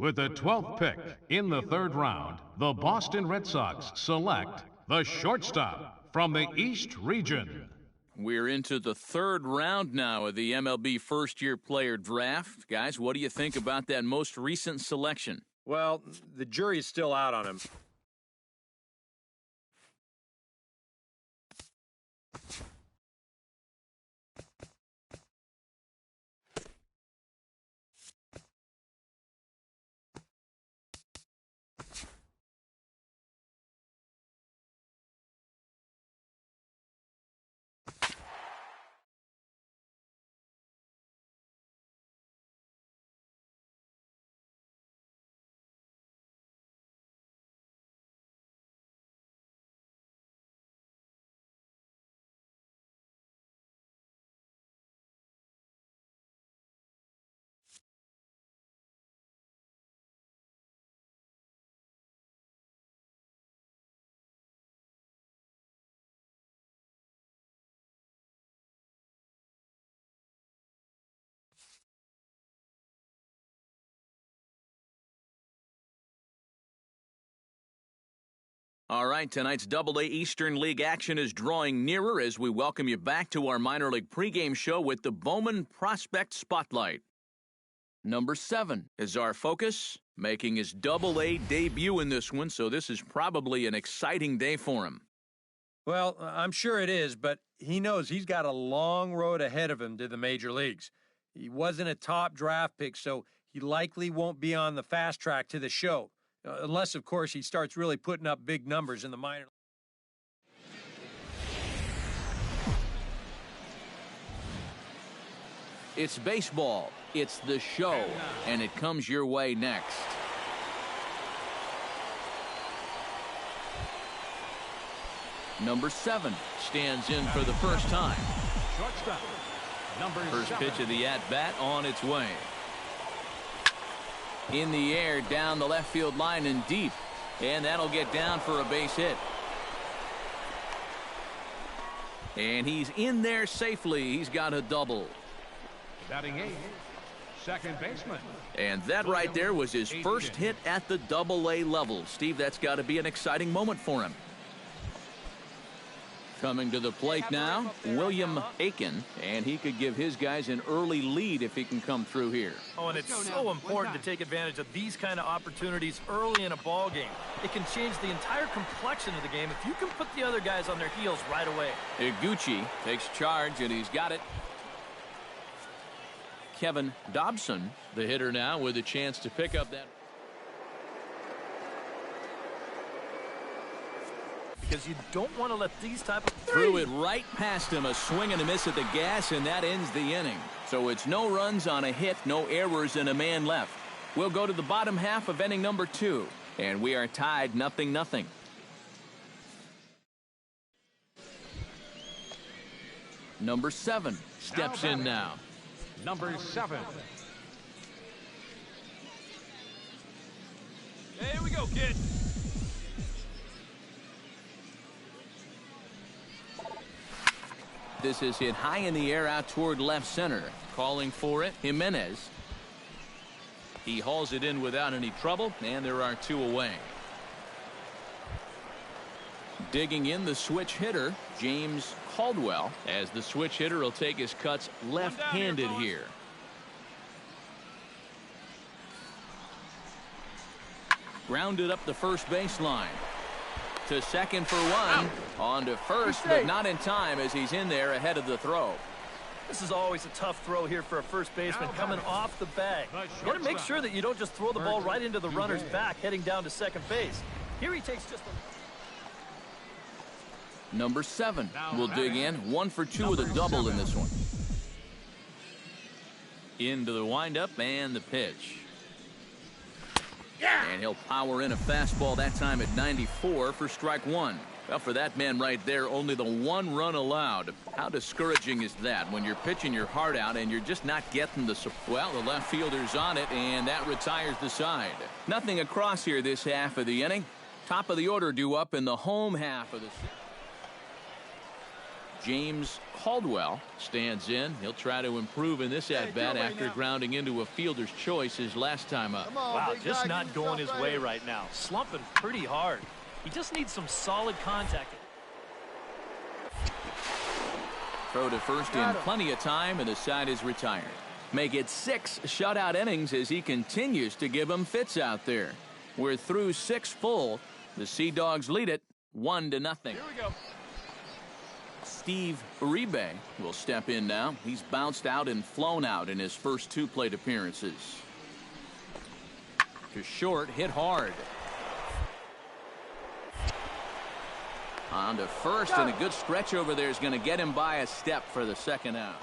With the 12th pick in the third round, the Boston Red Sox select the shortstop from the East Region. We're into the third round now of the MLB first-year player draft. Guys, what do you think about that most recent selection? Well, the jury's still out on him. All right, tonight's Double-A Eastern League action is drawing nearer as we welcome you back to our minor league pregame show with the Bowman Prospect Spotlight. Number 7 is our focus, making his Double-A debut in this one, so this is probably an exciting day for him. Well, I'm sure it is, but he knows he's got a long road ahead of him to the major leagues. He wasn't a top draft pick, so he likely won't be on the fast track to the show. Unless, of course, he starts really putting up big numbers in the minor. It's baseball, it's the show, and it comes your way next. Number 7 stands in for the first time. Shortstop, number First 7. pitch of the at-bat on its way. In the air, down the left field line and deep. And that'll get down for a base hit. And he's in there safely. He's got a double. Batting 8, second baseman. And that right there was his first hit at the Double-A level. Steve, that's got to be an exciting moment for him. Coming to the plate now, William Aiken, and he could give his guys an early lead if he can come through here. Oh, and it's so important to take advantage of these kind of opportunities early in a ball game. It can change the entire complexion of the game if you can put the other guys on their heels right away. Iguchi takes charge, and he's got it. Kevin Dobson, the hitter now, with a chance to pick up that. Because you don't want to let these type of... Threw it right past him, a swing and a miss at the gas, and that ends the inning. So it's no runs on a hit, no errors, and a man left. We'll go to the bottom half of inning number 2, and we are tied 0-0. Number 7 steps in now. Number 7. Here we go, kid. This is hit high in the air out toward left center. Calling for it, Jimenez. He hauls it in without any trouble, and there are 2 away. Digging in the switch hitter, James Caldwell, as the switch hitter will take his cuts left-handed here. Grounded up the first baseline. To second for 1, on to first, but not in time as he's in there ahead of the throw. This is always a tough throw here for a first baseman coming off the bag. You got to make sure that you don't just throw the ball right into the runner's back heading down to second base. Here he takes just a... Number 7 will dig in. 1 for 2 with a double in this one. Into the windup and the pitch. And he'll power in a fastball that time at 94 for strike 1. Well, for that man right there, only the 1 run allowed. How discouraging is that when you're pitching your heart out and you're just not getting the support? Well, the left fielder's on it, and that retires the side. Nothing across here this half of the inning. Top of the order due up in the home half of the... James Caldwell stands in. He'll try to improve in this at-bat after grounding into a fielder's choice his last time up. Wow, just not going his way right now. Slumping pretty hard. He just needs some solid contact. Throw to first in plenty of time, and the side is retired. Make it 6 shutout innings as he continues to give them fits out there. We're through 6 full. The Sea Dogs lead it 1-0. Here we go. Steve Uribe will step in now. He's bounced out and flown out in his first 2 plate appearances. To short, hit hard. On to first, and a good stretch over there is going to get him by a step for the second out.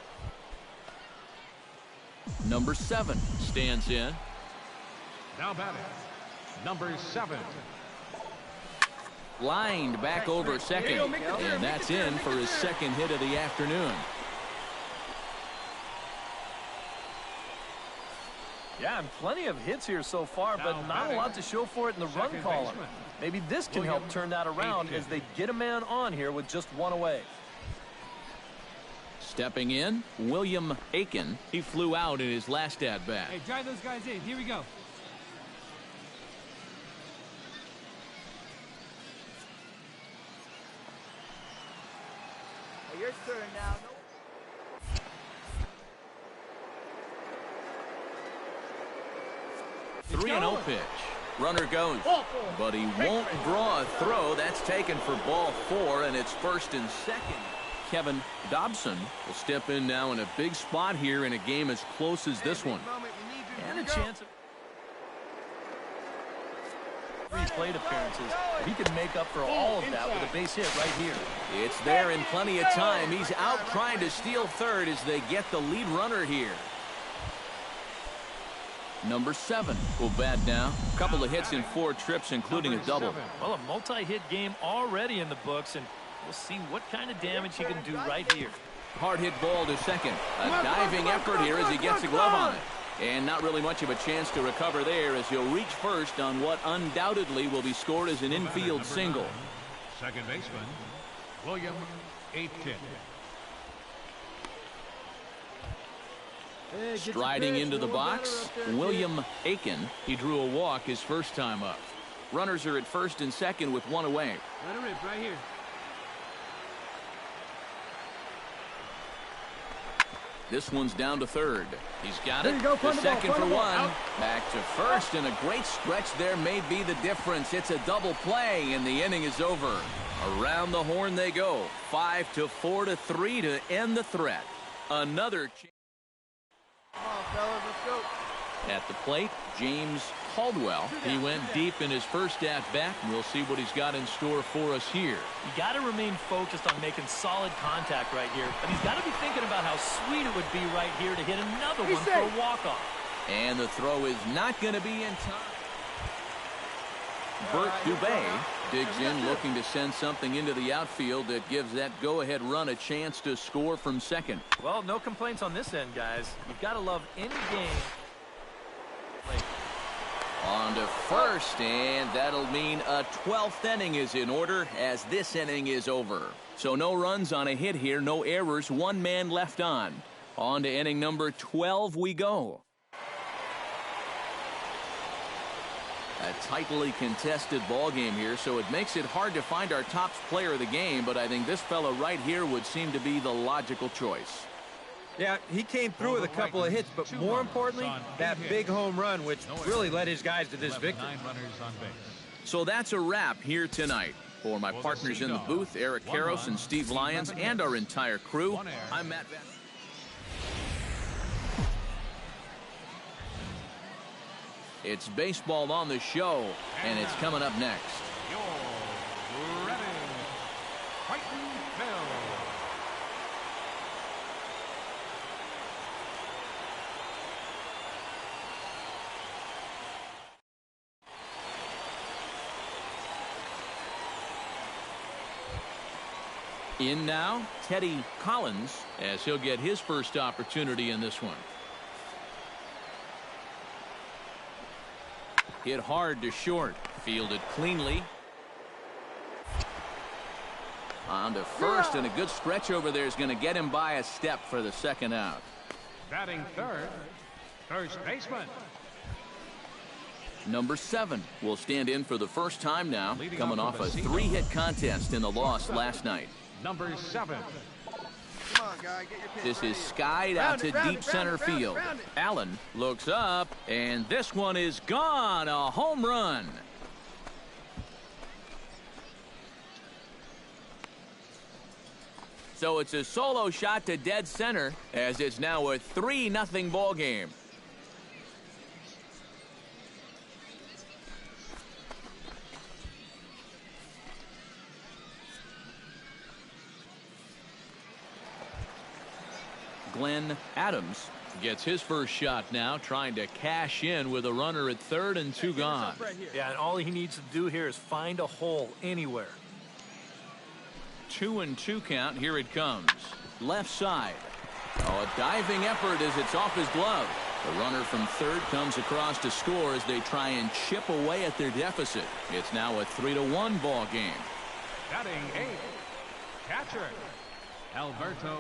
Number 7 stands in. Now batting, number 7. Lined back over second, and that's in for his second hit of the afternoon. Yeah, and plenty of hits here so far, but not a lot to show for it in the run column. Maybe this can help turn that around as they get a man on here with just 1 away. Stepping in, William Aiken. He flew out in his last at-bat. Hey, drive those guys in. Here we go. Hey, your turn now. No. 3-0 pitch. Runner goes, but he won't draw a throw. That's taken for ball 4, and it's first and second. Kevin Dobson will step in now in a big spot here in a game as close as this one. And a chance of 3 plate appearances. He can make up for all of that with a base hit right here. It's there in plenty of time. He's out trying to steal third as they get the lead runner here. Number 7 will bat now. A couple of hits in 4 trips, including a double. Well, a multi-hit game already in the books, and we'll see what kind of damage he can do right here. Hard hit ball to second. A diving effort here as he gets a glove on it. And not really much of a chance to recover there as he'll reach first on what undoubtedly will be scored as an infield single. Second baseman, William Aiken. Striding into the box, William Aiken. He drew a walk his first time up. Runners are at first and second with 1 away. Let it rip right here. This one's down to third. He's got it. The second for 1. Back to first, and a great stretch there may be the difference. It's a double play, and the inning is over. Around the horn they go. 5-4 to 3 to end the threat. Another chance. Come on, fellas, let's go. At the plate, James Caldwell. He went deep in his first at-bat, and we'll see what he's got in store for us here. You got to remain focused on making solid contact right here, but he's got to be thinking about how sweet it would be right here to hit another one for a walk-off. And the throw is not going to be in time. Bert Dubé digs in, looking to send something into the outfield that gives that go-ahead run a chance to score from second. Well, no complaints on this end, guys. You've got to love any game. On to first, and that'll mean a 12th inning is in order as this inning is over. So no runs on a hit here, no errors, 1 man left on. On to inning number 12 we go. A tightly contested ball game here, so it makes it hard to find our top player of the game, but I think this fella right here would seem to be the logical choice. Yeah, he came through with a couple of hits, but more importantly, that big home run, which really led his guys to this victory. So that's a wrap here tonight. For my partners in the booth, Eric Karros and Steve Lyons, and our entire crew, I'm Matt Van. It's baseball on the show, and it's coming up next. You're ready. Fighting Phil. In now, Teddy Collins, as he'll get his first opportunity in this one. Hit hard to short. Fielded cleanly. On to first, and a good stretch over there is going to get him by a step for the second out. Batting third, first baseman. Number 7 will stand in for the first time now, coming off a 3-hit contest in the loss last night. Number 7. Come on, guy, get your pitch This right is here. skied out to deep center field. Allen looks up, and this one is gone. A home run. So it's a solo shot to dead center, as it's now a 3-0 ball game. Glenn Adams gets his first shot now, trying to cash in with a runner at third and 2 gone. Yeah, and all he needs to do here is find a hole anywhere. 2-2 count. Here it comes. Left side. Oh, a diving effort as it's off his glove. The runner from third comes across to score as they try and chip away at their deficit. It's now a 3-1 ball game. Batting 8, catcher, Alberto.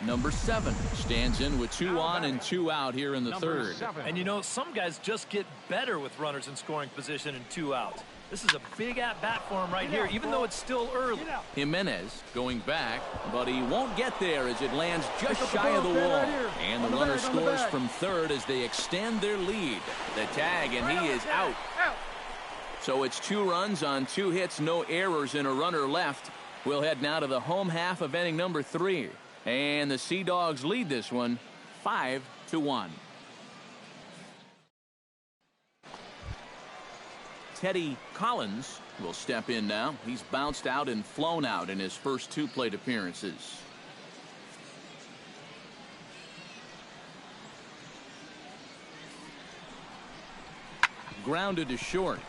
Number 7 stands in with 2 on and 2 out here in the third. And you know, some guys just get better with runners in scoring position and 2 outs. This is a big at-bat for him right here, even though it's still early. Jimenez going back, but he won't get there as it lands just shy of the wall. And the runner scores from third as they extend their lead. The tag, and he is out. So it's 2 runs on 2 hits, no errors, and a runner left. We'll head now to the home half of inning number 3. And the Sea Dogs lead this one 5-1. Teddy Collins will step in now. He's bounced out and flown out in his first 2 plate appearances. Grounded to short.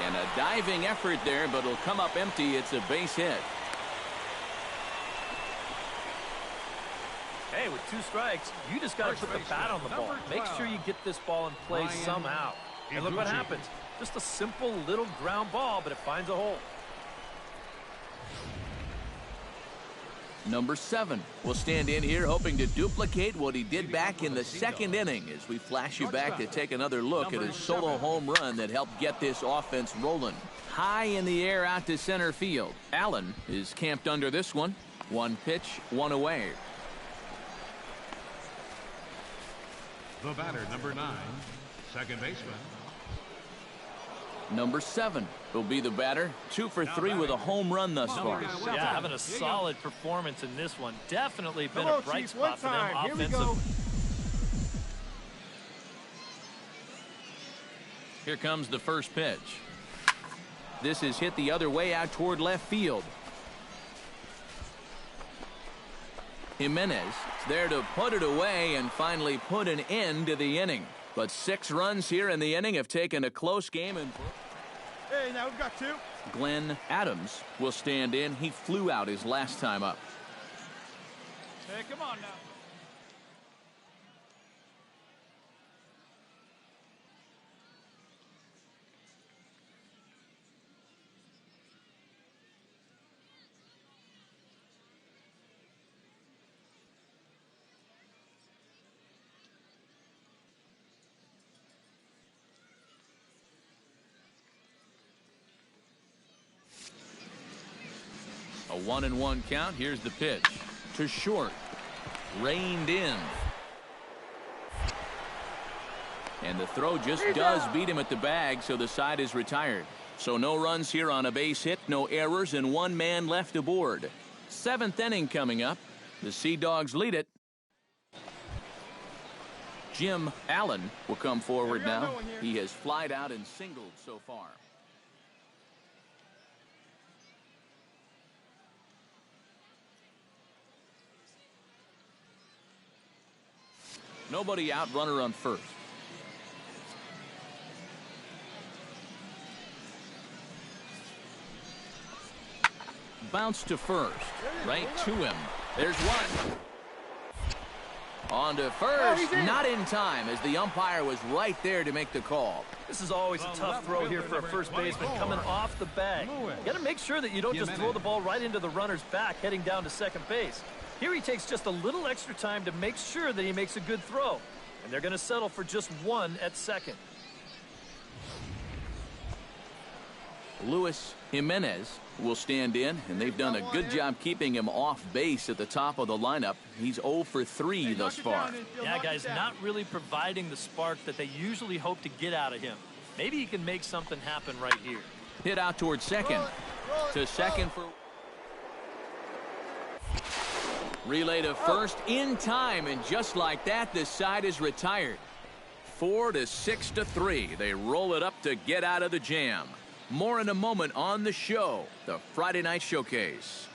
And a diving effort there, but it'll come up empty. It's a base hit. Hey, with 2 strikes, you just got to put the bat on the ball. Make sure you get this ball in play somehow. And look what happens. Just a simple little ground ball, but it finds a hole. Number 7 will stand in here hoping to duplicate what he did back in the second inning as we flash you back to take another look at his solo home run that helped get this offense rolling. High in the air out to center field. Allen is camped under this one. 1 pitch, 1 away. The batter, number 9, second baseman. Number 7 will be the batter. 2 for 3 with a home run thus far. Yeah, having a solid performance in this one. Definitely been a bright spot for them offensively. Here comes the first pitch. This is hit the other way out toward left field. Jimenez is there to put it away and finally put an end to the inning. But 6 runs here in the inning have taken a close game. And Hey, now we've got 2. Glenn Adams will stand in. He flew out his last time up. Hey, come on now. A 1-1 count. Here's the pitch. To short. Reined in. And the throw just does beat him at the bag, so the side is retired. So no runs here on a base hit, no errors, and 1 man left aboard. 7th inning coming up. The Sea Dogs lead it. Jim Allen will come forward now. He has flied out and singled so far. Nobody out, runner on first. Bounce to first. Right to him. There's one. On to first, not in time, as the umpire was right there to make the call. This is always a tough throw here for a first baseman coming off the bag. You got to make sure that you don't just throw the ball right into the runner's back heading down to second base. Here he takes just a little extra time to make sure that he makes a good throw. And they're going to settle for just one at second. Luis Jimenez will stand in, and they've done a good job keeping him off base at the top of the lineup. He's 0 for 3 thus far. Yeah, guys, not really providing the spark that they usually hope to get out of him. Maybe he can make something happen right here. Hit out towards second. To second for... Relay to first in time, and just like that, this side is retired. 4 to 6 to 3. They roll it up to get out of the jam. More in a moment on the show, the Friday Night Showcase.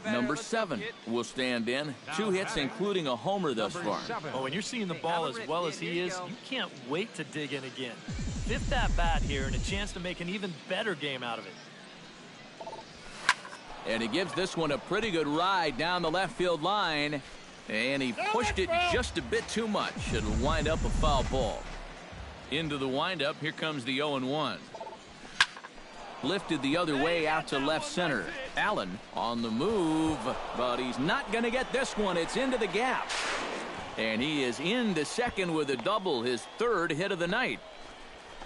Number 7 will stand in. 2 hits, including a homer thus far. Oh, and you're seeing the ball as well as he is. You can't wait to dig in again. 5th at bat here and a chance to make an even better game out of it. And he gives this one a pretty good ride down the left field line. And he pushed it just a bit too much. It'll wind up a foul ball. Into the windup, here comes the 0-1. Lifted the other way out to left center. Allen on the move, but he's not going to get this one. It's into the gap. And he is into second with a double, his 3rd hit of the night.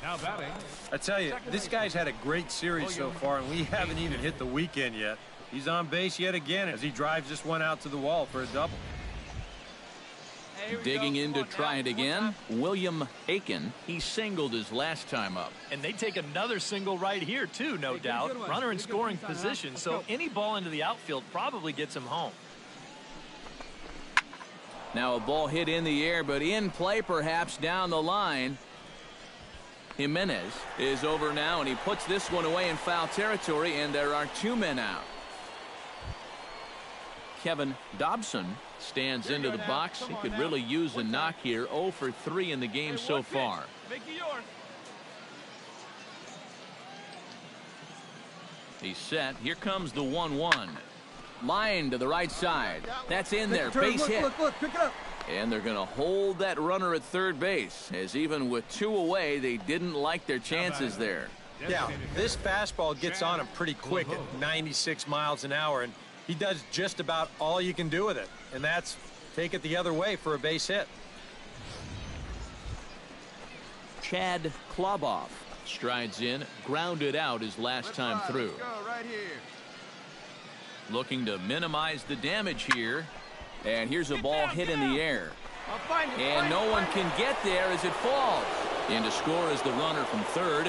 Now batting. I tell you, this guy's had a great series so far, and we haven't even hit the weekend yet. He's on base yet again as he drives this one out to the wall for a double. Digging in to try it again, William Aiken. He singled his last time up. And they take another single right here, too, no doubt. Runner in scoring position, so any ball into the outfield probably gets him home. Now a ball hit in the air, but in play perhaps down the line. Jimenez is over now, and he puts this one away in foul territory, and there are 2 men out. Kevin Dobson stands into the box. He could really use a knock here. 0 for 3 in the game so far. He's set. Here comes the 1-1. Line to the right side. That's in there. Base hit. Look, pick it up. And they're going to hold that runner at third base, as even with 2 away, they didn't like their chances there. Yeah, this fastball gets on him pretty quick at 96 miles an hour, and he does just about all you can do with it, and that's take it the other way for a base hit. Chad Kloboff strides in, grounded out his last time through. Let's go right here. Looking to minimize the damage here. And here's a ball hit in the air. And no one can get there as it falls. In to score is the runner from third.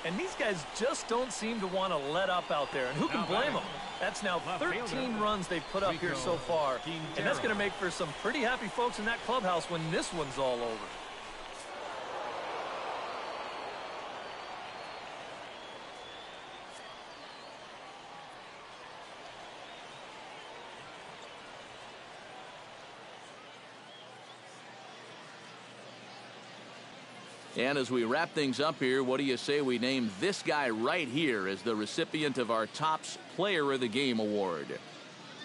And these guys just don't seem to want to let up out there. And who can blame them? That's now 13 runs they've put up here so far. And that's going to make for some pretty happy folks in that clubhouse when this one's all over. And as we wrap things up here, what do you say we name this guy right here as the recipient of our Topps Player of the Game award?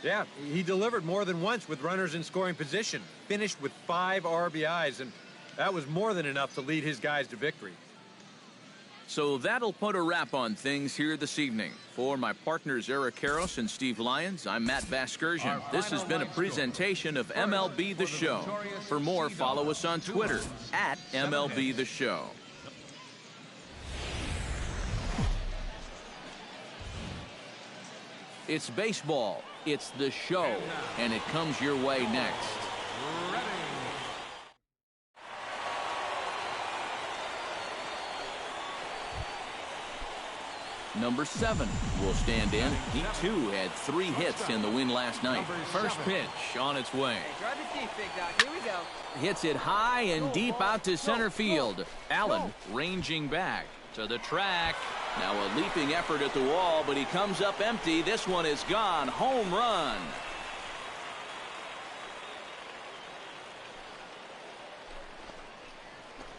Yeah, he delivered more than once with runners in scoring position. Finished with 5 RBIs, and that was more than enough to lead his guys to victory. So that'll put a wrap on things here this evening. For my partners Eric Karros and Steve Lyons, I'm Matt Vasgersian. This has been a presentation of MLB The Show. For more, follow us on Twitter at MLB The Show. It's baseball, it's the show, and it comes your way next. Number 7 will stand in. He, too, had 3 hits in the win last night. First pitch on its way. Drive it deep, big dog. Here we go. Hits it high and deep out to center field. Allen ranging back to the track. Now a leaping effort at the wall, but he comes up empty. This one is gone. Home run.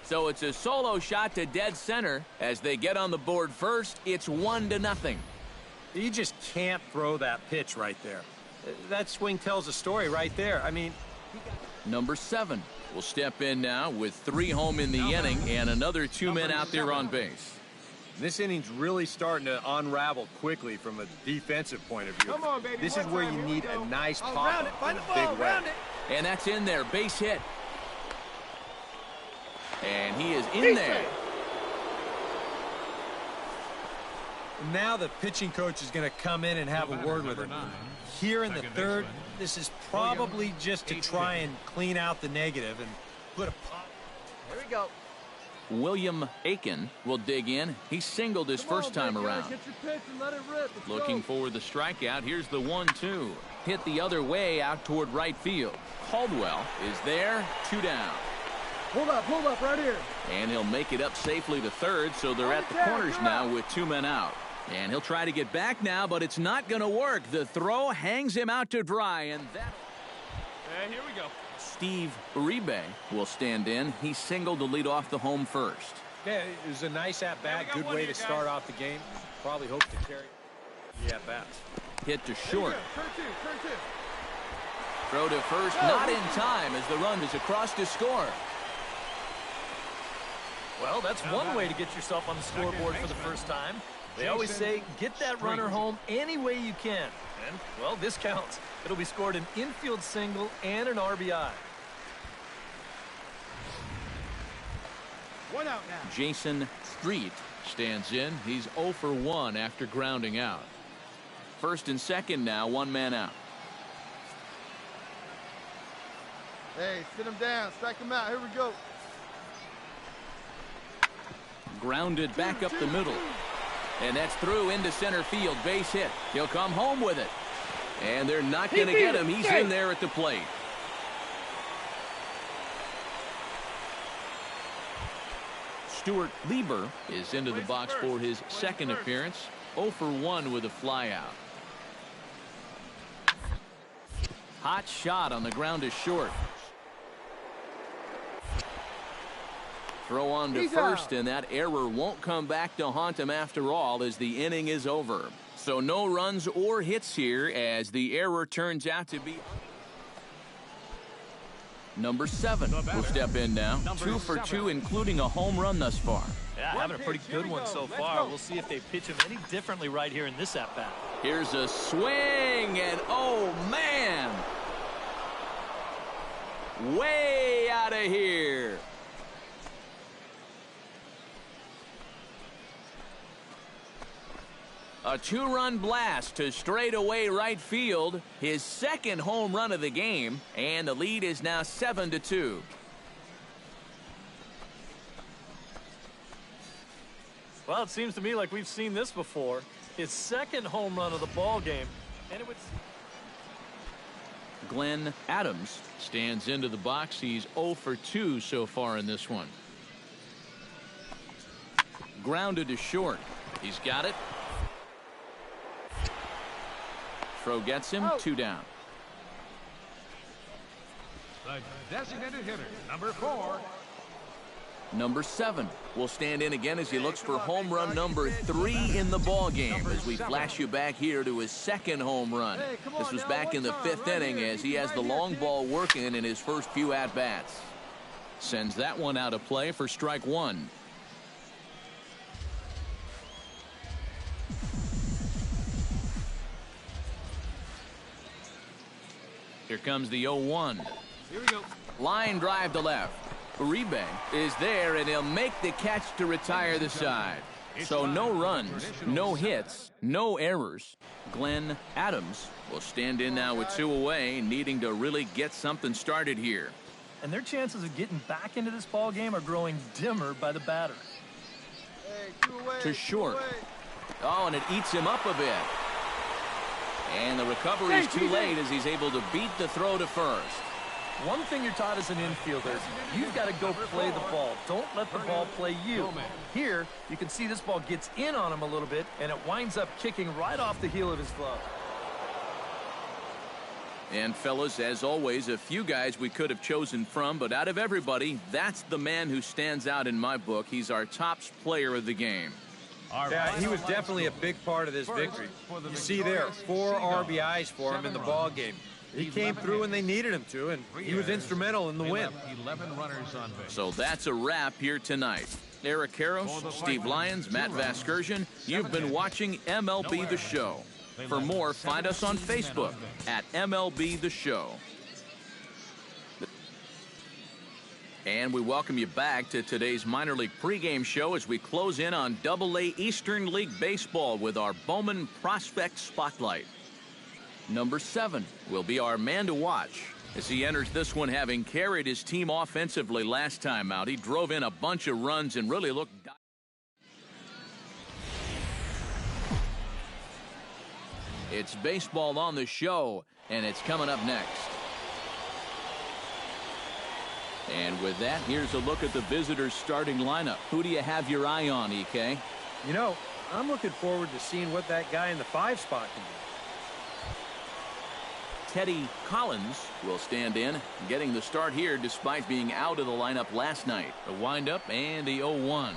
So it's a solo shot to dead center. As they get on the board first, it's 1-0. You just can't throw that pitch right there. That swing tells a story right there. I mean, Number 7 will step in now with 3 home in the inning and another 2 men out there on base. this inning's really starting to unravel quickly from a defensive point of view. Come on, baby. This is where you need a nice pop round it. Find in the a ball. big way. Round it. And that's in there, base hit. And he is in there. Now the pitching coach is going to come in and have a word with him. Here in the third, this is probably just to try and clean out the negative and put a pop. Here we go. William Aiken will dig in. He singled his first time around. Get your pitch and let it rip. Let's Looking go. for the strikeout. Here's the 1-2. Hit the other way out toward right field. Caldwell is there, 2 down. Hold up right here. And he'll make it up safely to third, so they're at the corners now with 2 men out. And he'll try to get back now, but it's not going to work. The throw hangs him out to dry, and that... Here we go. Steve Uribe will stand in. He singled to lead off the home first. Yeah, it was a nice at-bat, good way to start off the game. Probably hope to carry the at-bats. Hit to short. Turn two. Throw to first, not in time as the run is across to score. Well, that's one way to get yourself on the scoreboard for the first time. They always say, get that runner home any way you can. And, well, this counts. It'll be scored an infield single and an RBI. One out now. Jason Street stands in. He's 0 for 1 after grounding out. First and second now, 1 man out. Hey, sit him down. Strike him out. Here we go. Grounded back up the middle. And that's through into center field. Base hit. He'll come home with it. And they're not going to get him. He's in there at the plate. Stuart Lieber is into the box for his second appearance. 0 for 1 with a flyout. Hot shot on the ground is short. Throw on to first, and that error won't come back to haunt him after all as the inning is over. So no runs or hits here as the error turns out to be... Number 7 will step in now. 2 for 2, including a home run thus far. Yeah, having a pretty good one so far. We'll see if they pitch him any differently right here in this at-bat. Here's a swing, and oh, man! Way out of here. A 2-run blast to straightaway right field. His second home run of the game, and the lead is now 7-2. Well, it seems to me like we've seen this before. His second home run of the ball game, and it would... Glenn Adams stands into the box. He's 0 for 2 so far in this one. Grounded to short. He's got it. Throw gets him, 2 down. The designated hitter, number 4. Number 7 will stand in again as he looks for home run number 3 in the ball game as we flash you back here to his second home run. This was back in the 5th inning as he has the long ball working in his first few at-bats. Sends that one out of play for strike 1. Here comes the 0-1. Here we go. Line drive to left. Uribe is there, and he'll make the catch to retire the side. So no runs, no hits, no errors. Glenn Adams will stand in now with 2 away, needing to really get something started here. And their chances of getting back into this ball game are growing dimmer by the batter. Hey, 2 away. To 2 short. away. Oh, and it eats him up a bit. And the recovery is too late as he's able to beat the throw to first. One thing you're taught as an infielder, you've got to go play the ball. Don't let the ball play you. Here, you can see this ball gets in on him a little bit, and it winds up kicking right off the heel of his glove. And fellas, as always, a few guys we could have chosen from, but out of everybody, that's the man who stands out in my book. He's our top player of the game. Yeah, he was definitely a big part of this victory. You see there, 4 RBIs for him in the ball game. He came through when they needed him to, and he was instrumental in the win. 11 runners on base. So that's a wrap here tonight. Eric Karros, Steve Lyons, Matt Vasgersian, you've been watching MLB The Show. For more, find us on Facebook at MLB The Show. And we welcome you back to today's minor league pregame show as we close in on Double-A Eastern League Baseball with our Bowman Prospect Spotlight. Number 7 will be our man to watch as he enters this one having carried his team offensively last time out. He drove in a bunch of runs and really looked... It's baseball on the show, and it's coming up next. And with that, here's a look at the visitors' starting lineup. Who do you have your eye on, EK? You know, I'm looking forward to seeing what that guy in the 5 spot can do. Teddy Collins will stand in, getting the start here despite being out of the lineup last night. A windup and the 0-1.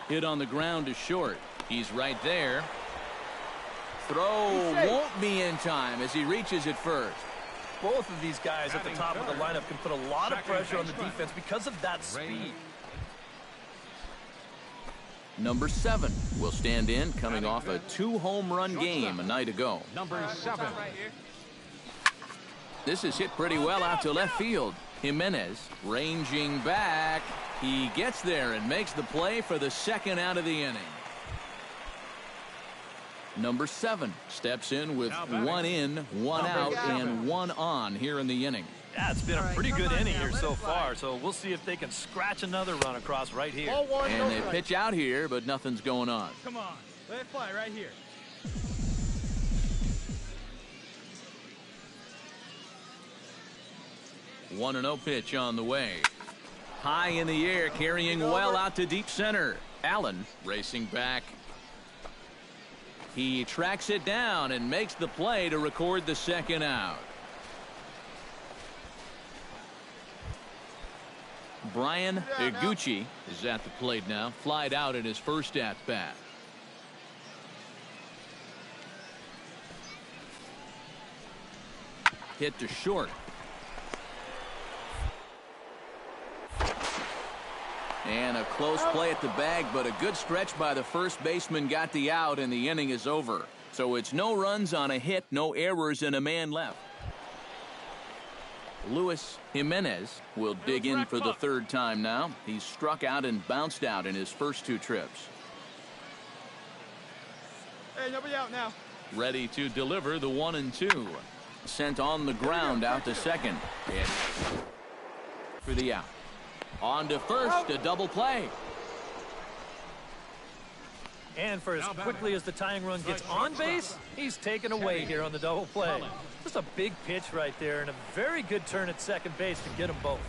Hit on the ground to short. He's right there. Throw won't be in time as he reaches it first. Both of these guys at the top of the lineup can put a lot of pressure on the defense because of that speed. Number 7 will stand in, coming off a 2-home-run game a night ago. Number 7. This is hit pretty well out to left field. Jimenez ranging back. He gets there and makes the play for the second out of the inning. Number 7 steps in with 1 in, 1 out, and 1 on here in the inning. Yeah, it's been a pretty good inning here so far, so we'll see if they can scratch another run across right here. And they pitch out here, but nothing's going on. Come on, let it fly right here. 1-0 pitch on the way. High in the air, carrying well out to deep center. Allen racing back. He tracks it down and makes the play to record the second out. Brian Iguchi is at the plate now. Flied out in his first at-bat. Hit to short. And a close play at the bag, but a good stretch by the first baseman got the out, and the inning is over. So it's no runs on a hit, no errors, and a man left. Luis Jimenez will dig in for the 3rd time now. He's struck out and bounced out in his first 2 trips. Hey, nobody out now. Ready to deliver the 1-2. Sent on the ground out to second. And for the out. On to first, a double play. And for as quickly as the tying run gets on base, he's taken away here on the double play. Just a big pitch right there and a very good turn at second base to get them both.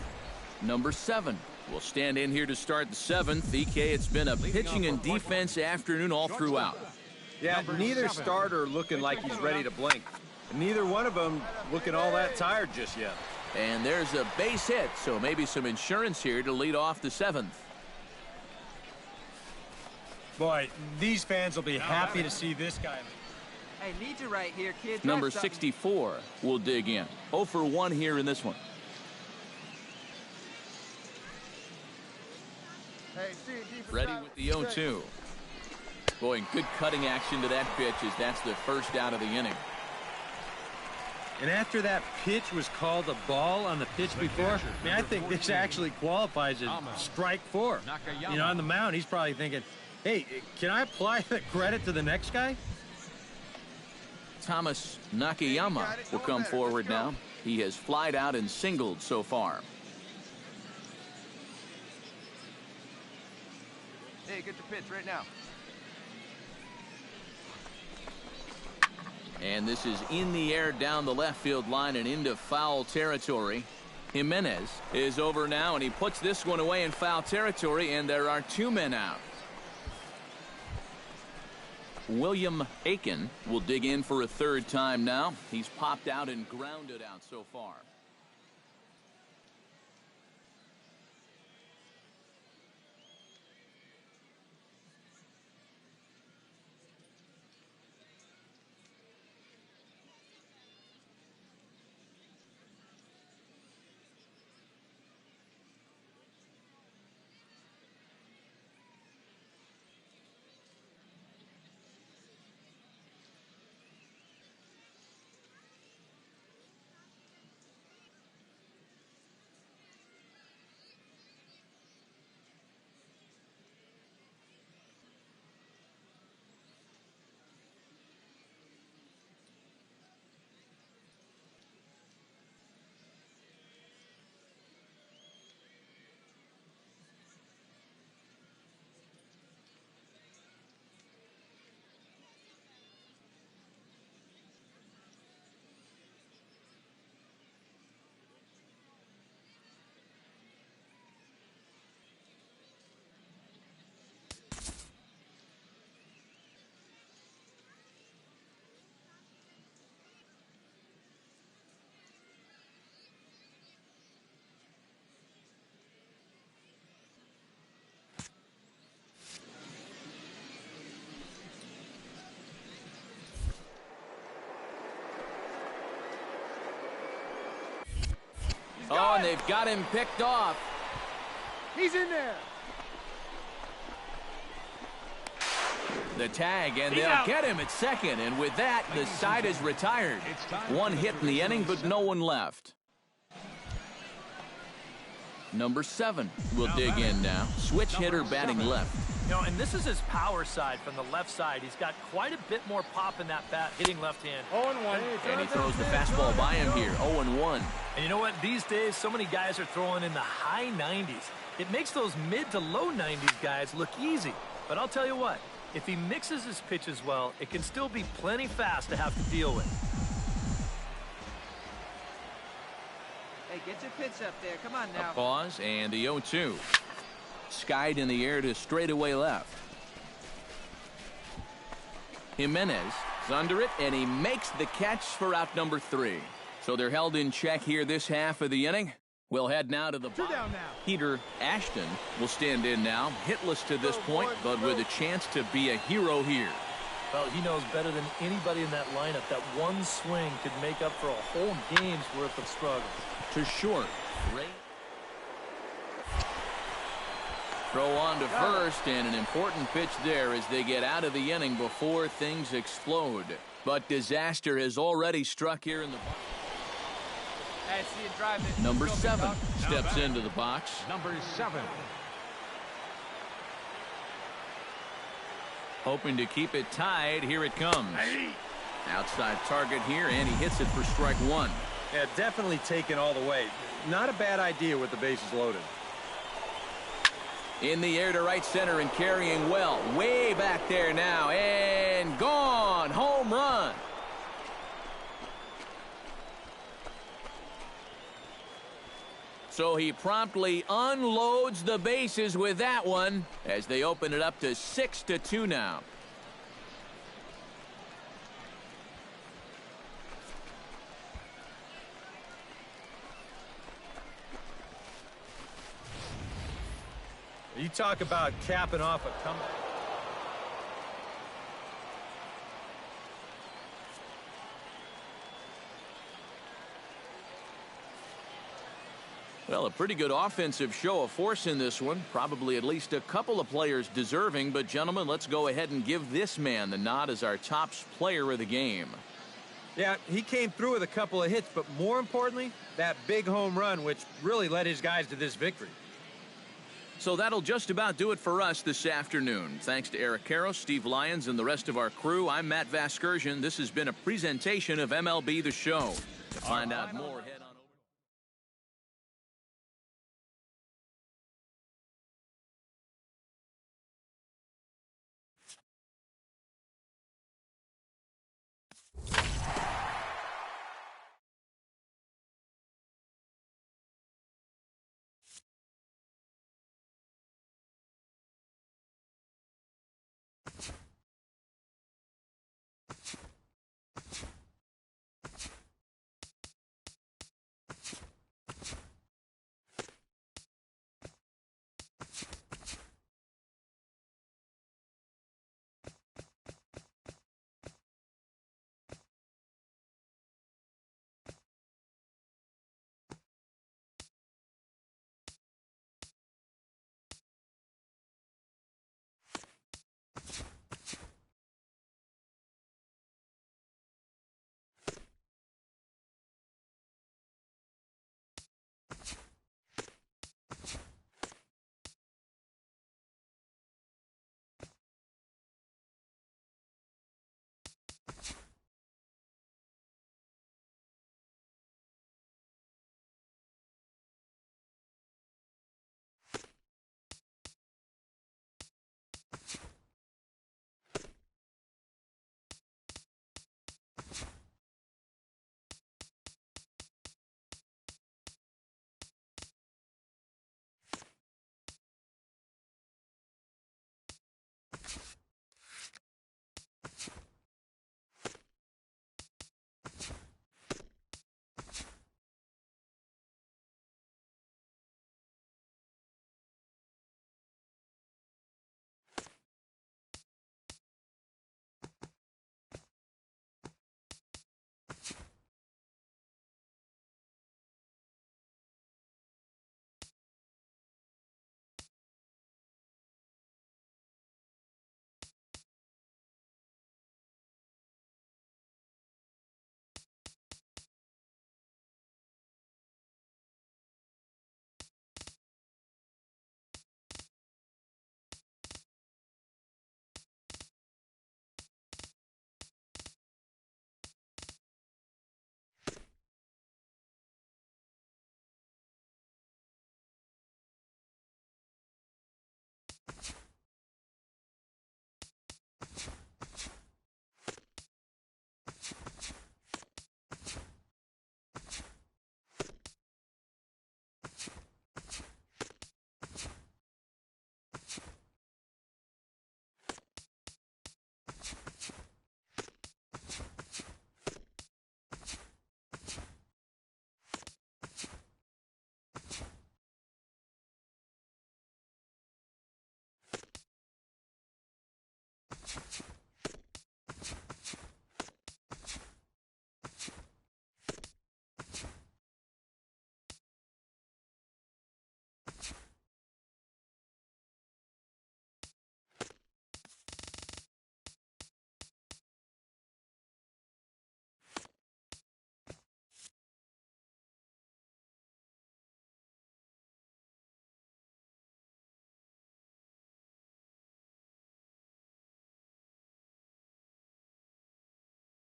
Number 7 will stand in here to start the 7th. EK, it's been a pitching and defense afternoon all throughout. Yeah, neither starter looking like he's ready to blink. And neither one of them looking all that tired just yet. And there's a base hit, so maybe some insurance here to lead off the 7th. Boy, these fans will be happy to see this guy. Hey, need you right here, kid. Number 64 will dig in. 0 for 1 here in this one. Hey, see, Ready with the 0-2. Boy, good cutting action to that pitch as that's the first out of the inning. And after that pitch was called a ball on the pitch before, I think this actually qualifies as strike 4. You know, on the mound, he's probably thinking, hey, can I apply the credit to the next guy? Thomas Nakayama will come forward now. He has flied out and singled so far. Hey, get your pitch right now. And this is in the air down the left field line and into foul territory. Jimenez is over now, and he puts this one away in foul territory, and there are 2 men out. William Aiken will dig in for a third time now. He's popped out and grounded out so far. Oh, and they've got him picked off. He's in there. The tag, and they'll get him at second. And with that, the side is retired. One hit in the inning, but no one left. Number 7 will dig in now. Switch hitter batting left. You know, and this is his power side from the left side. He's got quite a bit more pop in that bat, hitting left hand. 0-1. And he throws the fastball by him here, 0-1. And you know what? These days, so many guys are throwing in the high 90s. It makes those mid to low 90s guys look easy. But I'll tell you what, if he mixes his pitches well, it can still be plenty fast to have to deal with. Hey, get your pitch up there. Come on now. A pause, and the 0-2. Skied in the air to straightaway left. Jimenez is under it, and he makes the catch for out number 3. So they're held in check here this half of the inning. We'll head now to the bottom. Peter Ashton will stand in now, hitless to this point, but with a chance to be a hero here. Well, he knows better than anybody in that lineup that one swing could make up for a whole game's worth of struggle. To short. Throw on to first, and an important pitch there as they get out of the inning before things explode. But disaster has already struck here in the box. Hey, see you drive it. Number 7 steps into the box. Number 7. Hoping to keep it tied. Here it comes. Outside target here, and he hits it for strike 1. Yeah, definitely taken all the way. Not a bad idea with the bases loaded. In the air to right center and carrying well. Way back there now. And gone. Home run. So he promptly unloads the bases with that one as they open it up to 6-2 now. You talk about capping off a comeback. Well, a pretty good offensive show of force in this one. Probably at least a couple of players deserving. But, gentlemen, let's go ahead and give this man the nod as our top player of the game. Yeah, he came through with a couple of hits, but more importantly, that big home run, which really led his guys to this victory. So that'll just about do it for us this afternoon. Thanks to Eric Karros, Steve Lyons, and the rest of our crew. I'm Matt Vasgersian. This has been a presentation of MLB The Show. To find out more, head on